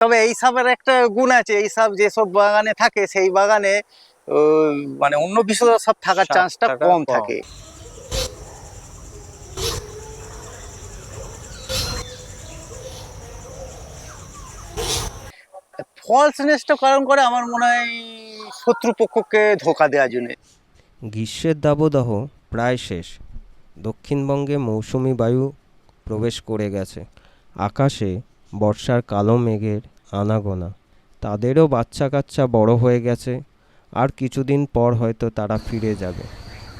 তবে এইসবের একটা গুণ আছে, এইসব যেসব বাগানে থাকে সেই বাগানে মানে অন্য বিষয় সব থাকার চান্সটা স্বাদটা কম কম। থাকে। ফলস নেস্টটা কারণ করে আমার মনে হয় শত্রুপক্ষকে ধোঁকা দেওয়ার জন্য। গ্রীষ্মের দাবদাহ প্রায় শেষ। দক্ষিণবঙ্গে মৌসুমি বায়ু প্রবেশ করে গেছে। আকাশে বর্ষার কালো মেঘের আনাগোনা। তাদেরও বাচ্চা কাচ্চা বড় হয়ে গেছে, আর কিছুদিন পর হয়তো তারা ফিরে যাবে।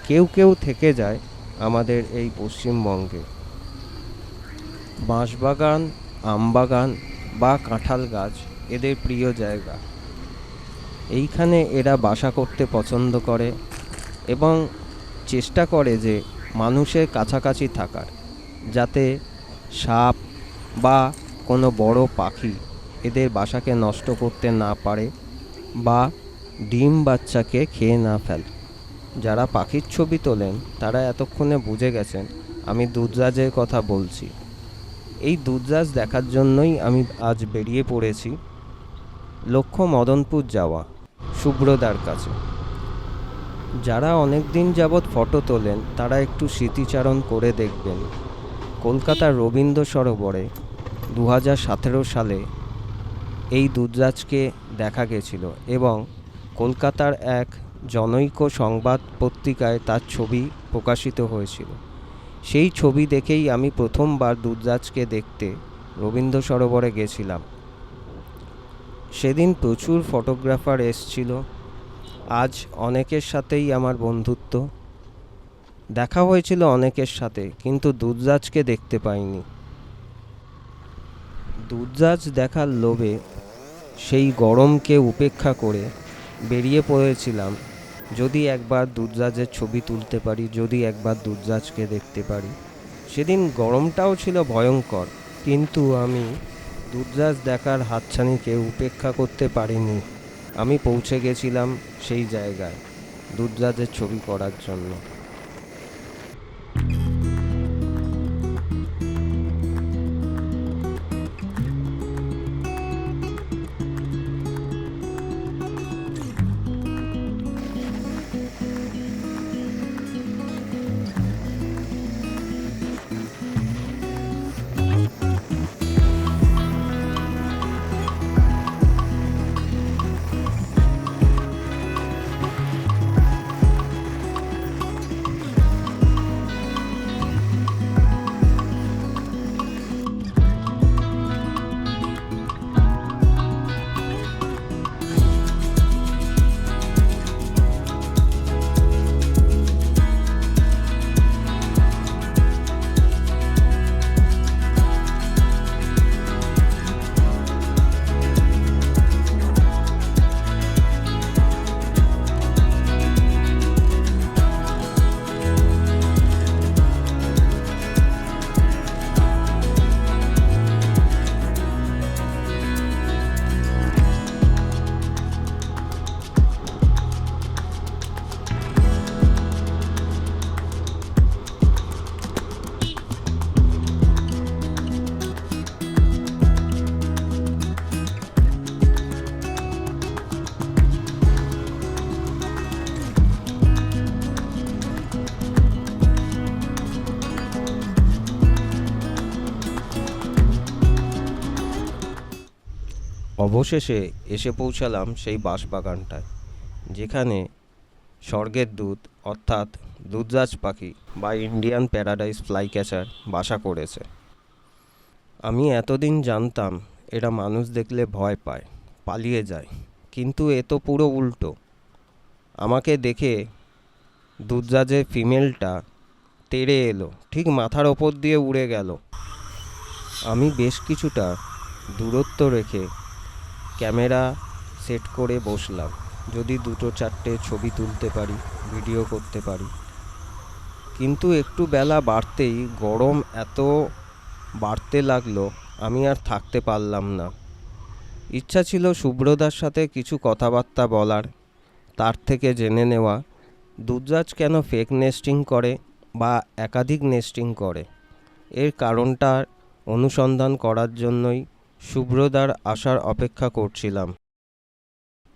কেউ কেউ থেকে যায় আমাদের এই পশ্চিমবঙ্গে। বাঁশবাগান, আমবাগান বা কাঁঠাল গাছ এদের প্রিয় জায়গা। এইখানে এরা বাসা করতে পছন্দ করে এবং চেষ্টা করে যে মানুষের কাছাকাছি থাকার, যাতে সাপ বা কোনো বড় পাখি এদের বাসাকে নষ্ট করতে না পারে বা ডিম বাচ্চাকে খেয়ে না ফেলে। যারা পাখির ছবি তোলেন তারা এতক্ষণে বুঝে গেছেন আমি দুধরাজের কথা বলছি। এই দুধরাজ দেখার জন্যই আমি আজ বেরিয়ে পড়েছি। লক্ষ্য মদনপুর যাওয়া, শুভ্রদার কাছে। যারা অনেক দিন যাবৎ ফটো তোলেন তারা একটু স্মৃতিচারণ করে দেখবেন। কলকাতার রবীন্দ্র সরোবরে 2017 সালে এই দুধরাজকে দেখা গেছিল এবং কলকাতার এক জনৈক সংবাদ পত্রিকায় তার ছবি প্রকাশিত হয়েছিল। সেই ছবি দেখেই আমি প্রথমবার দুধরাজকে দেখতে রবীন্দ্র সরোবরে গেছিলাম। সেদিন প্রচুর ফটোগ্রাফার এসছিল। আজ অনেকের সাথেই আমার বন্ধুত্ব, দেখা হয়েছিল অনেকের সাথে, কিন্তু দুধরাজকে দেখতে পাইনি। দুধরাজ দেখার লোভে সেই গরমকে উপেক্ষা করে বেরিয়ে পড়েছিলাম। যদি একবার দুধরাজের ছবি তুলতে পারি, যদি একবার দুধরাজকে দেখতে পারি। সেদিন গরমটাও ছিল ভয়ঙ্কর, কিন্তু আমি দুধরাজ দেখার হাতছানিকে উপেক্ষা করতে পারিনি। আমি পৌঁছে গেছিলাম সেই জায়গায় দুধরাজের ছবি করার জন্য। অবশেষে এসে পৌঁছালাম সেই বাঁশবাগানটায়, যেখানে স্বর্গের দূত অর্থাৎ দুধরাজ পাখি বা ইন্ডিয়ান প্যারাডাইস ফ্লাই ক্যাচার বাসা করেছে। আমি এতদিন জানতাম এরা মানুষ দেখলে ভয় পায়, পালিয়ে যায়, কিন্তু এ তো পুরো উল্টো। আমাকে দেখে দুধরাজের ফিমেলটা তেড়ে এলো, ঠিক মাথার ওপর দিয়ে উড়ে গেল। আমি বেশ কিছুটা দূরত্ব রেখে ক্যামেরা সেট করে বসলাম, যদি দুটো চারটে ছবি তুলতে পারি, ভিডিও করতে পারি। কিন্তু একটু বেলা বাড়তেই গরম এত বাড়তে লাগলো, আমি আর থাকতে পারলাম না। ইচ্ছা ছিল শুভ্রদার সাথে কিছু কথাবার্তা বলার, তার থেকে জেনে নেওয়া দুধরাজ কেন ফেক নেস্টিং করে বা একাধিক নেস্টিং করে। এর কারণটা অনুসন্ধান করার জন্যই শুভ্রদার আসার অপেক্ষা করছিলাম।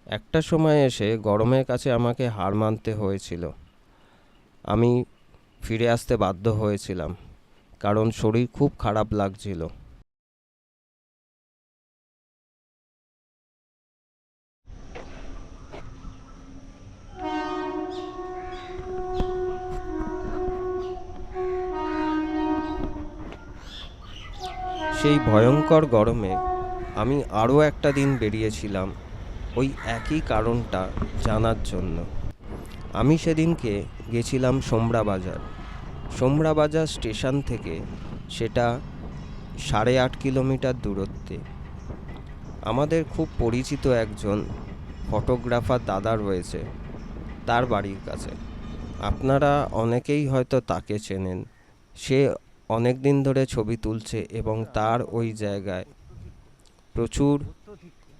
একটা সময় এসে গরমের কাছে আমাকে হার মানতে হয়েছিল। আমি ফিরে আসতে বাধ্য হয়েছিলাম, কারণ শরীর খুব খারাপ লাগছিল। সেই ভয়ঙ্কর গরমে আমি আরও একটা দিন বেরিয়েছিলাম ওই একই কারণটা জানার জন্য। আমি সেদিনকে গেছিলাম সোমরা বাজার। সোমরা বাজার স্টেশন থেকে সেটা 8.5 কিলোমিটার দূরত্বে। আমাদের খুব পরিচিত একজন ফটোগ্রাফার দাদা রয়েছে তার বাড়ির কাছে। আপনারা অনেকেই হয়তো তাকে চেনেন। সে অনেক দিন ধরে ছবি তুলছে এবং তার ওই জায়গায় প্রচুর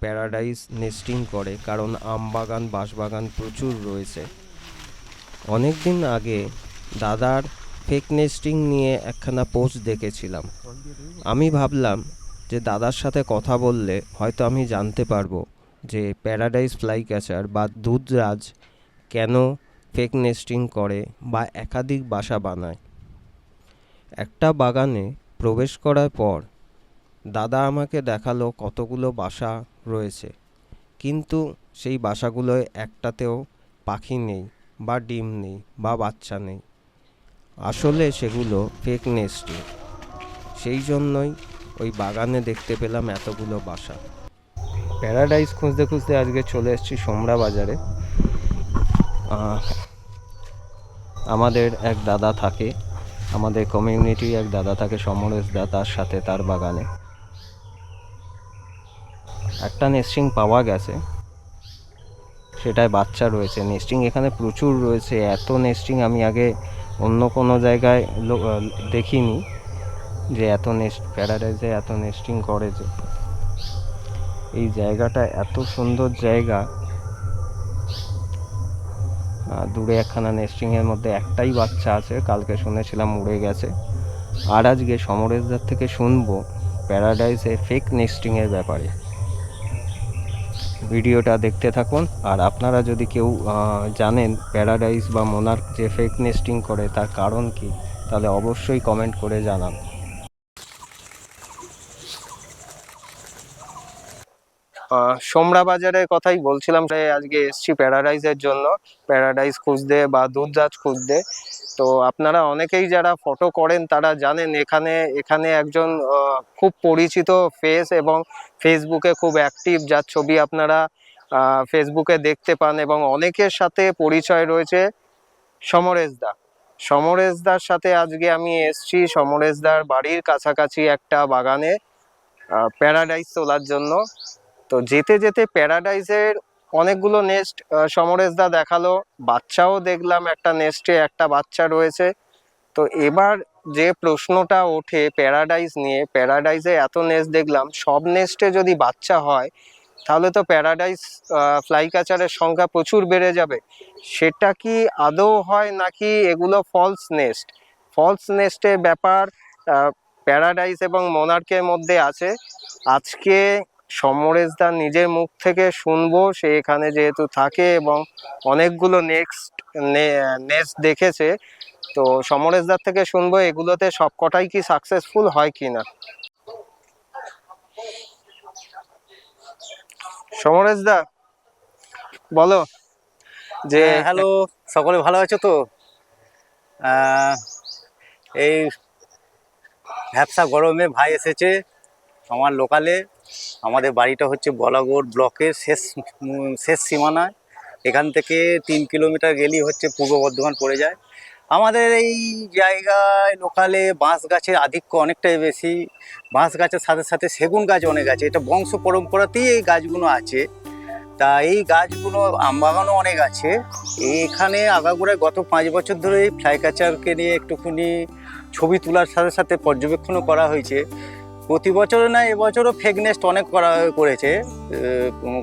প্যারাডাইস নেস্টিং করে, কারণ আমবাগান বাঁশবাগান প্রচুর রয়েছে। অনেক দিন আগে দাদার ফেক নেস্টিং নিয়ে একখানা পোস্ট দেখেছিলাম। আমি ভাবলাম যে দাদার সাথে কথা বললে হয়তো আমি জানতে পারবো যে প্যারাডাইস ফ্লাই ক্যাচার বা দুধরাজ কেন ফেক নেস্টিং করে বা একাধিক বাসা বানায়। একটা বাগানে প্রবেশ করার পর দাদা আমাকে দেখালো কতগুলো বাসা রয়েছে, কিন্তু সেই বাসাগুলোয় একটাতেও পাখি নেই বা ডিম নেই বা বাচ্চা নেই। আসলে সেগুলো ফেক নেস্টিং। সেই জন্যই ওই বাগানে দেখতে পেলাম এতগুলো বাসা। প্যারাডাইস খুঁজতে খুঁজতে আজকে চলে এসেছি সোমরা বাজারে। আমাদের এক দাদা থাকে, আমাদের কমিউনিটির এক দাদা থাকে, সমরেশ দা, তার সাথে তার বাগানে একটা নেস্টিং পাওয়া গেছে, সেটায় বাচ্চা রয়েছে। নেস্টিং এখানে প্রচুর রয়েছে, এত নেস্টিং আমি আগে অন্য কোনো জায়গায় দেখিনি যে এত প্যারাডাইসে এত নেস্টিং করে। যে এই জায়গাটা এত সুন্দর জায়গা। দূরে একখানা নেস্টিংয়ের মধ্যে একটাই বাচ্চা আছে, কালকে শুনেছিলাম উড়ে গেছে। আর আজকে সমরেশদার থেকে শুনবো প্যারাডাইসে ফেক নেস্টিংয়ের ব্যাপারে। ভিডিওটা দেখতে থাকুন। আর আপনারা যদি কেউ জানেন প্যারাডাইস বা মোনার্ক যে ফেক নেস্টিং করে তার কারণ কি, তাহলে অবশ্যই কমেন্ট করে জানান। সোমরা বাজারের কথাই বলছিলাম। আজকে এসছি প্যারাডাইসের জন্য, প্যারাডাইস খুঁজতে বা দুধরাজ খুঁজতে। তো আপনারা অনেকেই যারা ফটো করেন তারা জানেন এখানে একজন খুব পরিচিত ফেস এবং ফেসবুকে খুব অ্যাক্টিভ, যার ছবি আপনারা ফেসবুকে দেখতে পান এবং অনেকের সাথে পরিচয় রয়েছে সমরেশদার সাথে আজকে আমি এসছি সমরেশদার বাড়ির কাছাকাছি একটা বাগানে প্যারাডাইস তোলার জন্য। তো যেতে যেতে প্যারাডাইসের অনেকগুলো নেস্ট সমরেশদা দেখালো, বাচ্চাও দেখলাম, একটা নেস্টে একটা বাচ্চা রয়েছে। তো এবার যে প্রশ্নটা ওঠে প্যারাডাইস নিয়ে, প্যারাডাইসে এত নেস্ট দেখলাম, সব নেস্টে যদি বাচ্চা হয় তাহলে তো প্যারাডাইস ফ্লাই ক্যাচারের সংখ্যা প্রচুর বেড়ে যাবে। সেটা কি আদৌ হয় নাকি এগুলো ফলস নেস্টের ব্যাপার প্যারাডাইস এবং মোনার্কের মধ্যে আছে? আজকে সমরেশদা নিজের মুখ থেকে শুনবো, সে এখানে যেহেতু থাকে এবং অনেকগুলো নেস্ট দেখেছে। তো সমরেশদার থেকে শুনবো এগুলোতে সবকটাই কি সাকসেসফুল হয় কিনা। সমরেশদা বলো যে হ্যালো, সকলে ভালো আছো তো? এই ভ্যাপসা গরমে ভাই এসেছে আমার লোকালে। আমাদের বাড়িটা হচ্ছে বলাগড় ব্লকের শেষ সীমানায়। এখান থেকে 3 কিলোমিটার গেলেই হচ্ছে পূর্ব বর্ধমান পড়ে যায়। আমাদের এই জায়গায় লোকালে বাঁশ গাছের আধিক্য অনেকটাই বেশি। বাঁশ গাছের সাথে সাথে সেগুন গাছ অনেক আছে, এটা বংশ পরম্পরাতেই এই গাছগুলো আছে। তা এই গাছগুলো আমবাগানও অনেক আছে। এখানে আগাগোড়ায় গত 5 বছর ধরে এই ফ্লাই ক্যাচারকে নিয়ে একটুখানি ছবি তোলার সাথে সাথে পর্যবেক্ষণও করা হয়েছে। প্রতি বছরে না, এবছরও ফেক নেস্ট অনেক করেছে।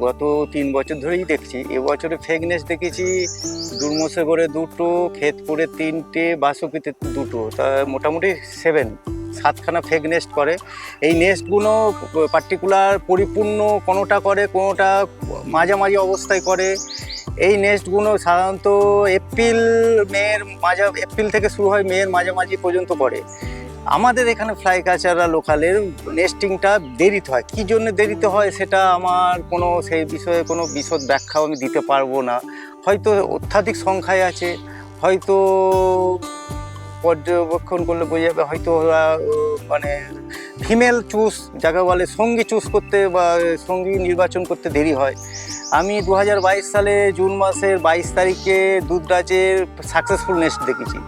গত 3 বছর ধরেই দেখছি। এবছরে ফেক নেস্ট দেখেছি দুর্মসে করে 2টো, ক্ষেতপুরে 3টে, বাসুকিতে 2টো, তা মোটামুটি 7। 7খানা ফেক নেস্ট করে। এই নেস্টগুলো পার্টিকুলার পরিপূর্ণ কোনোটা করে, কোনোটা মাঝামাঝি অবস্থায় করে। এই নেস্টগুলো সাধারণত এপ্রিল থেকে শুরু হয়, মেয়ের মাঝামাঝি পর্যন্ত করে। আমাদের এখানে ফ্লাই ক্যাচাররা লোকালের নেস্টিংটা দেরিতে হয়। কী জন্য দেরিতে হয় সেটা আমার সেই বিষয়ে কোনো বিশদ ব্যাখ্যাও আমি দিতে পারবো না। হয়তো অত্যাধিক সংখ্যায় আছে, হয়তো পর্যবেক্ষণ করলে বোঝা যাবে, হয়তো ওরা মানে ফিমেল চুজ যাকে বলে সঙ্গী চুজ করতে বা সঙ্গী নির্বাচন করতে দেরি হয়। আমি 2022 সালে জুন মাসের 22 তারিখে দুধরাজের সাকসেসফুল নেস্ট দেখেছি।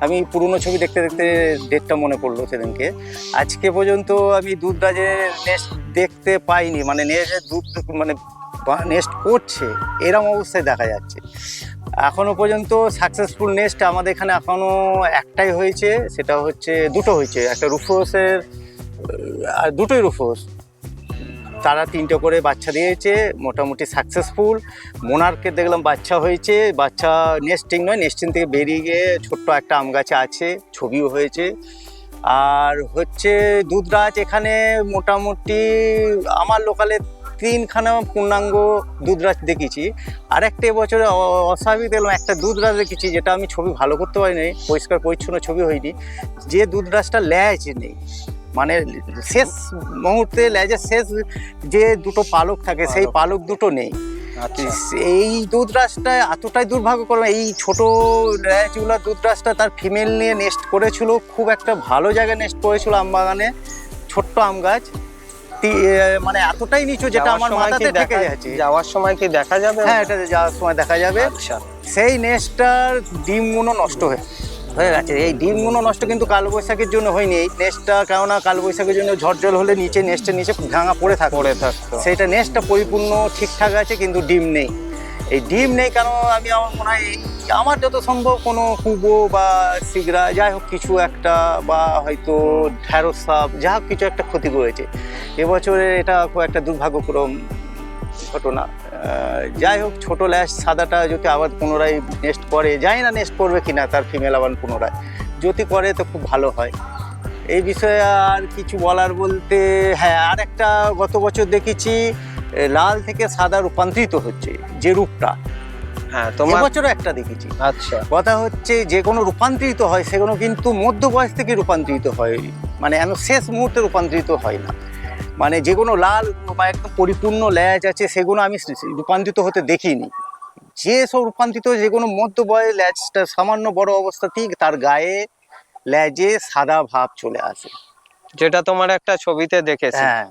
আমি পুরনো ছবি দেখতে দেখতে ডেটটা মনে পড়লো সেদিনকে। আজকে পর্যন্ত আমি দুধরাজের নেস্ট দেখতে পাইনি, মানে নেস্ট করছে এরম অবস্থায় দেখা যাচ্ছে। এখনও পর্যন্ত সাকসেসফুল নেস্ট আমাদের এখানে এখনও একটাই হয়েছে, সেটা হচ্ছে দুটো হয়েছে। একটা রুফোসের, আর দুটোই রুফোস, তারা 3টে করে বাচ্চা দিয়েছে, মোটামুটি সাকসেসফুল। মোনার্কের দেখলাম বাচ্চা হয়েছে, বাচ্চা নেস্টিং নয়, নেস্টিং থেকে বেরিয়ে গিয়ে ছোট্ট একটা আম গাছে আছে, ছবিও হয়েছে। আর হচ্ছে দুধরাজ এখানে মোটামুটি আমার লোকালে 3খানা পূর্ণাঙ্গ দুধরাজ দেখেছি। আর একটা এবছরে অস্বাভাবিক দেখলাম, একটা দুধরাজ দেখেছি যেটা আমি ছবি ভালো করতে পারিনি, পরিষ্কার পরিচ্ছন্ন ছবি হয়নি। যে দুধরাজটা ল্যাজ নেই, মানে শেষ মুহূর্তে লেজের শেষ যে দুটো পালক থাকে সেই পালক দুটো নেই। এই দুধরাজটা এতটাই দুর্ভাগ্যকর, এই ছোট ল্যাজগুলো দুধরাজটা তার ফিমেল নিয়ে নেস্ট করেছিল, খুব একটা ভালো জায়গায় নেস্ট করেছিল আমবাগানে, ছোট্ট আম গাছ, মানে এতটাই নিচু যেটা আমার মাথাতে থেকে যাচ্ছে। যাওয়ার সময় কি দেখা যাবে? হ্যাঁ, এটা যাওয়ার সময় দেখা যাবে। আচ্ছা, সেই নেস্টটার ডিমগুলো নষ্ট হয়ে গেছে। এই ডিমগুলো নষ্ট কিন্তু কালবৈশাখীর জন্য হয়নি। এই নেস্টটা কেননা কালবৈশাখীর জন্য ঝড় জল হলে নেস্টের নিচে ভাঙা পড়ে থাকতো, সেইটা নেস্টটা পরিপূর্ণ ঠিকঠাক আছে, কিন্তু ডিম নেই। এই ডিম নেই কেন, আমার মনে হয় আমার যত সম্ভব কোনো কুবো বা সিগড়া যাই হোক কিছু একটা, বা হয়তো ঢ্যাঁড়স সাপ যা হোক কিছু একটা ক্ষতি করেছে এবছরে। এটা খুব একটা দুর্ভাগ্যক্রম ঘটনা। যাই হোক, ছোট ল্যাশ সাদাটা যদি আবার পুনরায় নেস্ট করে, জানি না নেস্ট করবে কিনা তার ফিমেল আবার পুনরায়, যদি করে তো খুব ভালো হয়। এই বিষয়ে আর কিছু বলার বলতে, হ্যাঁ, আর একটা গত বছর দেখেছি লাল থেকে সাদা রূপান্তরিত হচ্ছে যে রূপটা, হ্যাঁ বছরও একটা দেখেছি। আচ্ছা, কথা হচ্ছে যে কোনো রূপান্তরিত হয় সেগুলো কিন্তু মধ্য বয়স থেকে রূপান্তরিত হয়, মানে শেষ মুহূর্তে রূপান্তরিত হয় না। মানে যে কোনো লাল বা একদম পরিপূর্ণ ল্যাজ আছে সেগুলো আমি রূপান্তরিত হতে দেখিনি। যে সব রূপান্তরিত যে কোনো মধ্য বয়স ল্যাজটা সামান্য বড় অবস্থাতেই তার গায়ে ল্যাজে সাদা ভাব চলে আসে, যেটা তোমার একটা ছবিতে দেখেছি। হ্যাঁ।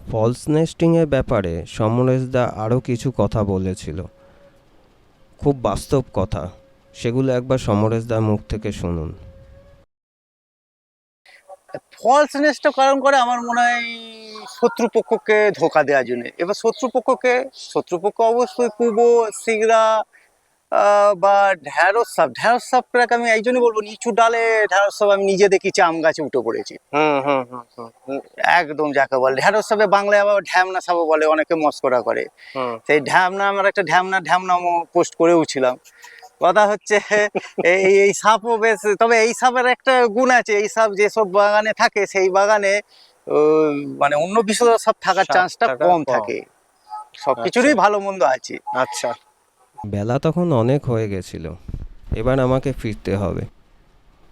ফলস নেস্টিংয়ের ব্যাপারে সমরেশদা আরও কিছু কথা বলেছিল, খুব বাস্তব কথা, সেগুলো একবার সমরেশদার মুখ থেকে শুনুন। ফলস নেস্টটা কারণ করে আমার মনে হয় শত্রুপক্ষকে ধোকা দেওয়ার জন্য। এবার শত্রুপক্ষ অবশ্যই কুবো, সিগড়া বা ঢ্যাঁড়স সাপটাকে আমি এই জন্য বলবো, নিচু ডালে ঢ্যাঁড়স সাপ আমি নিজে দেখেছি আম গাছে উঠে পড়েছি একদম, যাকে বলে ঢ্যাঁড়স সাপে বাংলায় আবার ঢ্যামনা সাপও বলে, অনেকে মস্করা করে। সেই ঢ্যামনা, আমার একটা ঢ্যামনা পোস্ট করেও ছিলাম। কথা হচ্ছে এই সাপও বেশ, তবে এই সাপের একটা গুণ আছে, এই সাপ যেসব বাগানে থাকে সেই বাগানে মানে অন্য বিষয় সাপ থাকার চান্সটা কম থাকে। সবকিছুরই ভালো মন্দ আছে। আচ্ছা, বেলা তখন অনেক হয়ে গেছিল, এবার আমাকে ফিরতে হবে,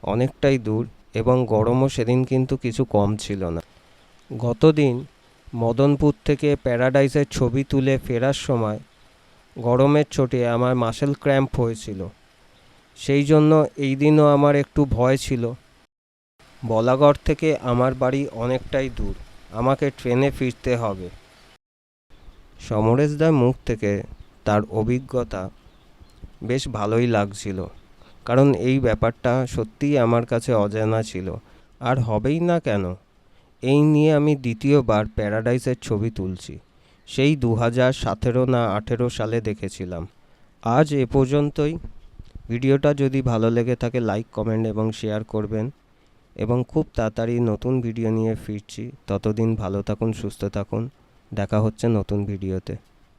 অনেকটাই দূর, এবং গরমও সেদিন কিন্তু কিছু কম ছিল না। গতদিন মদনপুর থেকে প্যারাডাইসের ছবি তুলে ফেরার সময় গরমের চোটে আমার মাসেল ক্র্যাম্প হয়েছিল, সেই জন্য এই দিনও আমার একটু ভয় ছিল। বলাগড় থেকে আমার বাড়ি অনেকটাই দূর, আমাকে ট্রেনে ফিরতে হবে। সমরেশদার মুখ থেকে তার অভিজ্ঞতা বেশ ভালোই লাগছিল, কারণ এই ব্যাপারটা সত্যিই আমার কাছে অজানা ছিল, আর হবেই না কেন। এই নিয়ে আমি দ্বিতীয়বার প্যারাডাইসের ছবি তুলছি, সেই 2017 না 18 সালে দেখেছিলাম। আজ এ পর্যন্তই। ভিডিওটা যদি ভালো লেগে থাকে লাইক, কমেন্ট এবং শেয়ার করবেন, এবং খুব তাড়াতাড়ি নতুন ভিডিও নিয়ে ফিরছি। ততদিন ভালো থাকুন, সুস্থ থাকুন, দেখা হচ্ছে নতুন ভিডিওতে।